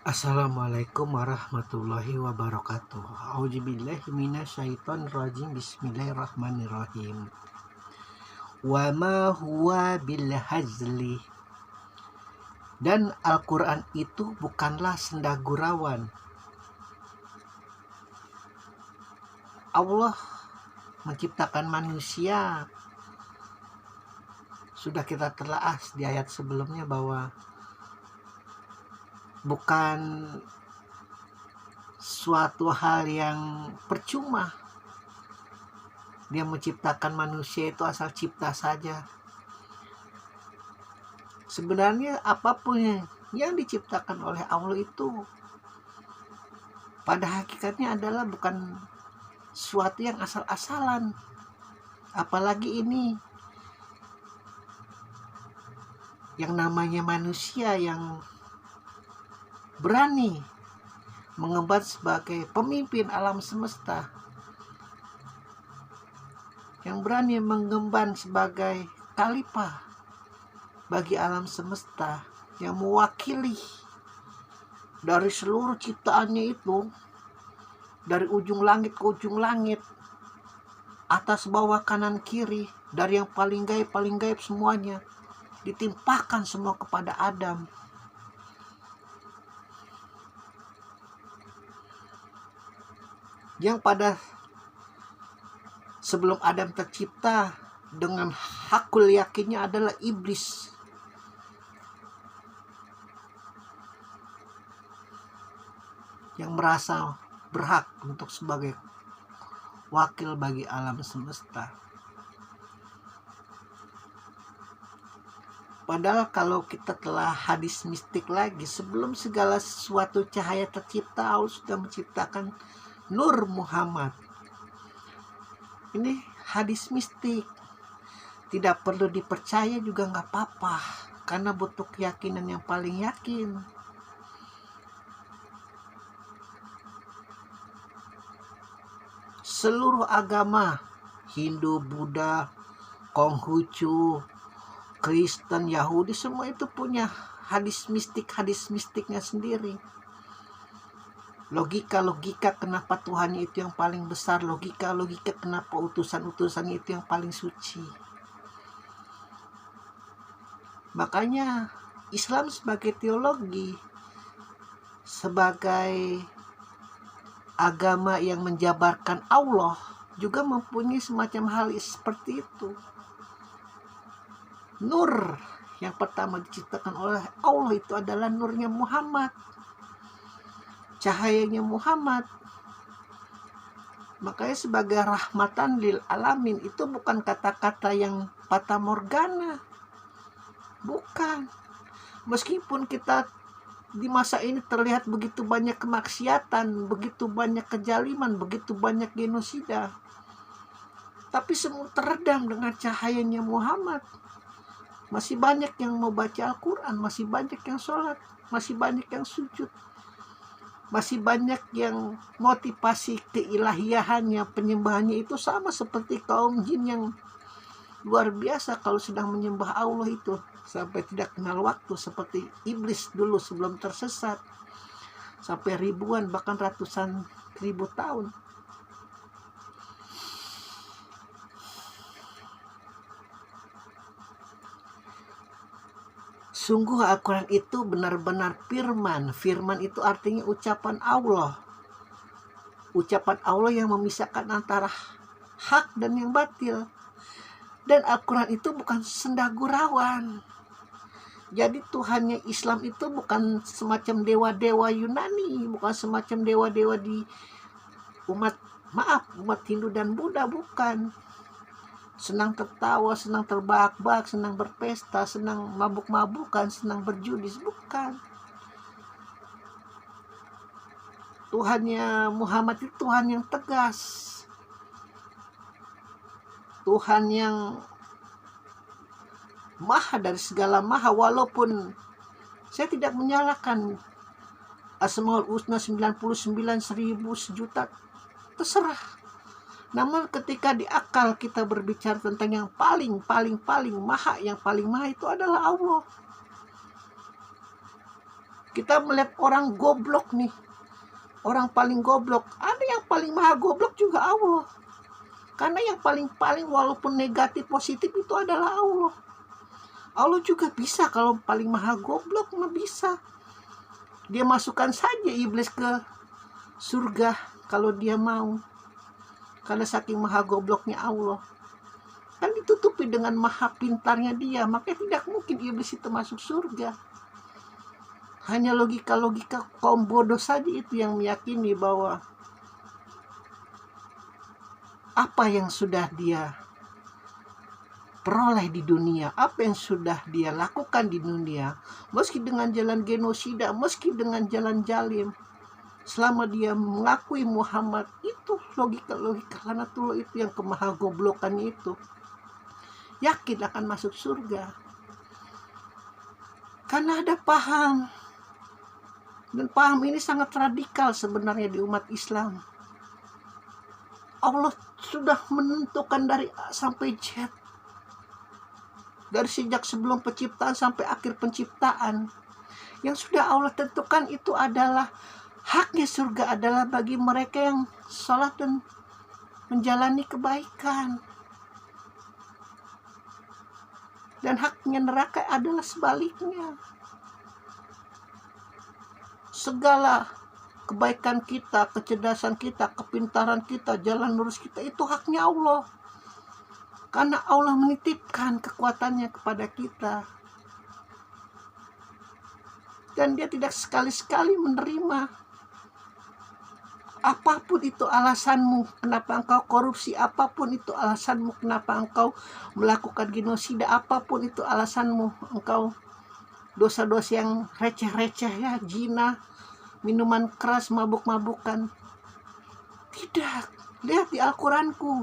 Assalamualaikum warahmatullahi wabarakatuh. A'udzubillahi minasyaitonirrajim. Bismillahirrahmanirrahim. Wa ma huwa bil hazli. Dan Al-Quran itu bukanlah senda gurauan. Allah menciptakan manusia. Sudah kita telaah di ayat sebelumnya bahwa bukan suatu hal yang percuma. Dia menciptakan manusia itu asal cipta saja. Sebenarnya apapun yang diciptakan oleh Allah itu pada hakikatnya adalah bukan suatu yang asal-asalan. Apalagi ini yang namanya manusia yang berani mengemban sebagai pemimpin alam semesta, yang berani mengemban sebagai khalifah bagi alam semesta, yang mewakili dari seluruh ciptaannya itu, dari ujung langit ke ujung langit, atas bawah kanan kiri, dari yang paling gaib semuanya ditimpahkan semua kepada Adam. Yang pada sebelum Adam tercipta dengan hakul yakinnya adalah iblis. Yang merasa berhak untuk sebagai wakil bagi alam semesta. Padahal kalau kita telah hadis mistik lagi, sebelum segala sesuatu cahaya tercipta, Allah sudah menciptakan Nur Muhammad. Ini hadis mistik, tidak perlu dipercaya juga nggak apa-apa, karena butuh keyakinan yang paling yakin. Seluruh agama, Hindu, Buddha, Konghucu, Kristen, Yahudi, semua itu punya hadis mistiknya sendiri. Logika kenapa Tuhannya itu yang paling besar, logika kenapa utusannya itu yang paling suci. Makanya Islam sebagai teologi, sebagai agama yang menjabarkan Allah, juga mempunyai semacam hal seperti itu. Nur yang pertama diciptakan oleh Allah itu adalah nurnya Muhammad, cahayanya Muhammad. Makanya sebagai rahmatan lil alamin itu bukan kata-kata yang fata morgana. Bukan. Meskipun kita di masa ini terlihat begitu banyak kemaksiatan, begitu banyak kejaliman, begitu banyak genosida, tapi semua teredam dengan cahayanya Muhammad. Masih banyak yang mau baca Al-Quran, masih banyak yang sholat, masih banyak yang sujud, masih banyak yang motivasi keilahiyahannya, penyembahannya itu sama seperti kaum jin yang luar biasa kalau sedang menyembah Allah itu sampai tidak kenal waktu, seperti iblis dulu sebelum tersesat, sampai ribuan bahkan ratusan ribu tahun. Sungguh Al-Quran itu benar-benar firman. Firman itu artinya ucapan Allah. Ucapan Allah yang memisahkan antara hak dan yang batil. Dan Al-Quran itu bukan senda gurauan. Jadi Tuhannya Islam itu bukan semacam dewa-dewa Yunani, bukan semacam dewa-dewa di umat Hindu dan Buddha, bukan. Senang tertawa, senang terbahak-bahak, senang berpesta, senang mabuk-mabukan, senang berjudi, bukan. Tuhannya Muhammad itu Tuhan yang tegas, Tuhan yang maha dari segala maha. Walaupun saya tidak menyalahkan Asmaul Husna 99, 1000, sejuta, terserah. Namun ketika di akal kita berbicara tentang yang paling maha, yang paling maha itu adalah Allah. Kita melihat orang goblok nih, orang paling goblok, ada yang paling maha goblok juga Allah. Karena yang paling walaupun negatif positif itu adalah Allah. Allah juga bisa, kalau paling maha goblok mah bisa. Dia masukkan saja iblis ke surga kalau dia mau. Karena saking maha gobloknya Allah. Kan ditutupi dengan maha pintarnya dia, maka tidak mungkin iblis itu masuk surga. Hanya logika-logika kaum bodoh saja itu yang meyakini bahwa apa yang sudah dia peroleh di dunia, apa yang sudah dia lakukan di dunia, meski dengan jalan genosida, meski dengan jalan zalim, selama dia mengakui Muhammad, itu logika-logika lanatullah itu yang kemahagoblokannya itu, yakin akan masuk surga. Karena ada paham, dan paham ini sangat radikal sebenarnya di umat Islam. Allah sudah menentukan dari A sampai Z, dari sejak sebelum penciptaan sampai akhir penciptaan. Yang sudah Allah tentukan itu adalah haknya surga adalah bagi mereka yang sholat dan menjalani kebaikan. Dan haknya neraka adalah sebaliknya. Segala kebaikan kita, kecerdasan kita, kepintaran kita, jalan lurus kita, itu haknya Allah. Karena Allah menitipkan kekuatannya kepada kita. Dan dia tidak sekali-sekali menerima. Apapun itu alasanmu kenapa engkau korupsi, apapun itu alasanmu kenapa engkau melakukan genosida, apapun itu alasanmu engkau dosa-dosa yang receh-receh ya, zina, minuman keras, mabuk-mabukan. Tidak, lihat di Al-Quranku,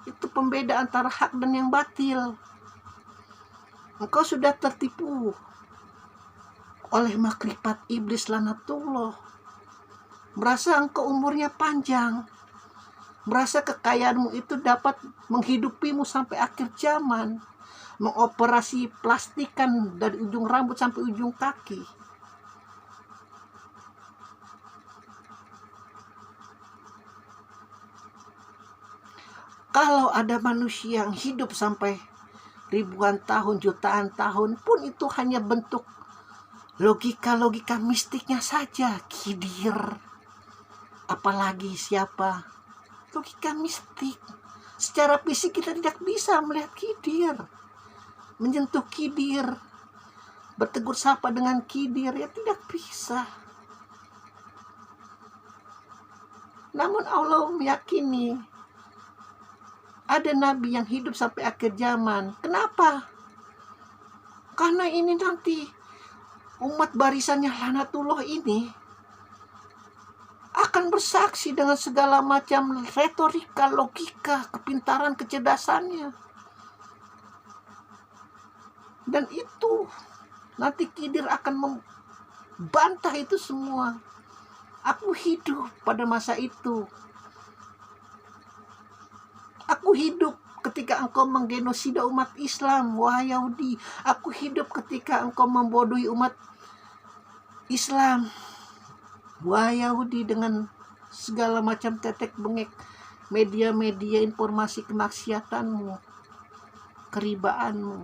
itu pembeda antara hak dan yang batil. Engkau sudah tertipu oleh makrifat iblis lanatullah. Merasa engkau umurnya panjang, merasa kekayaanmu itu dapat menghidupimu sampai akhir zaman, mengoperasi plastikan dari ujung rambut sampai ujung kaki. Kalau ada manusia yang hidup sampai ribuan tahun, jutaan tahun pun, itu hanya bentuk logika-logika mistiknya saja, kidir. Apalagi siapa? Logika mistik. Secara fisik kita tidak bisa melihat kidir, menyentuh kidir, bertegur sapa dengan kidir, ya tidak bisa. Namun Allah meyakini ada nabi yang hidup sampai akhir zaman. Kenapa? Karena ini nanti umat barisannya lanatullah ini akan bersaksi dengan segala macam retorika, logika, kepintaran, kecerdasannya. Dan itu nanti kidir akan membantah itu semua. Aku hidup pada masa itu. Aku hidup ketika engkau menggenosida umat Islam, wahai Yahudi. Aku hidup ketika engkau membodohi umat Islam, wahai Yahudi, dengan segala macam tetek bengek media-media informasi kemaksiatanmu, keribaanmu.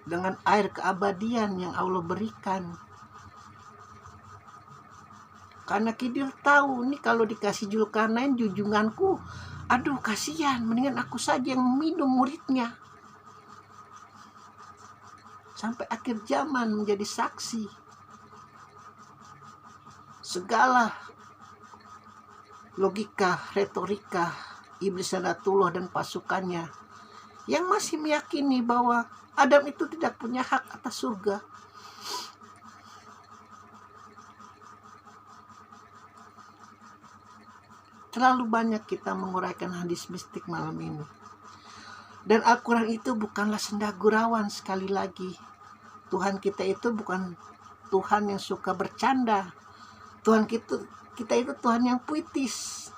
Dengan air keabadian yang Allah berikan. Karena kidir tahu nih, kalau dikasih Zulkarnain junjunganku, aduh kasihan, mendingan aku saja yang minum muridnya. Sampai akhir zaman menjadi saksi. Segala logika, retorika iblis lanatullah dan pasukannya yang masih meyakini bahwa Adam itu tidak punya hak atas surga. Terlalu banyak kita menguraikan hadis mistik malam ini. Dan Al-Quran itu bukanlah senda gurauan. Sekali lagi, Tuhan kita itu bukan Tuhan yang suka bercanda. Tuhan kita itu Tuhan yang puitis.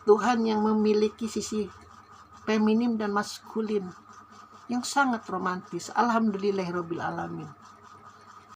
Tuhan yang memiliki sisi feminim dan maskulin. yang sangat romantis. Alhamdulillahirabbil alamin.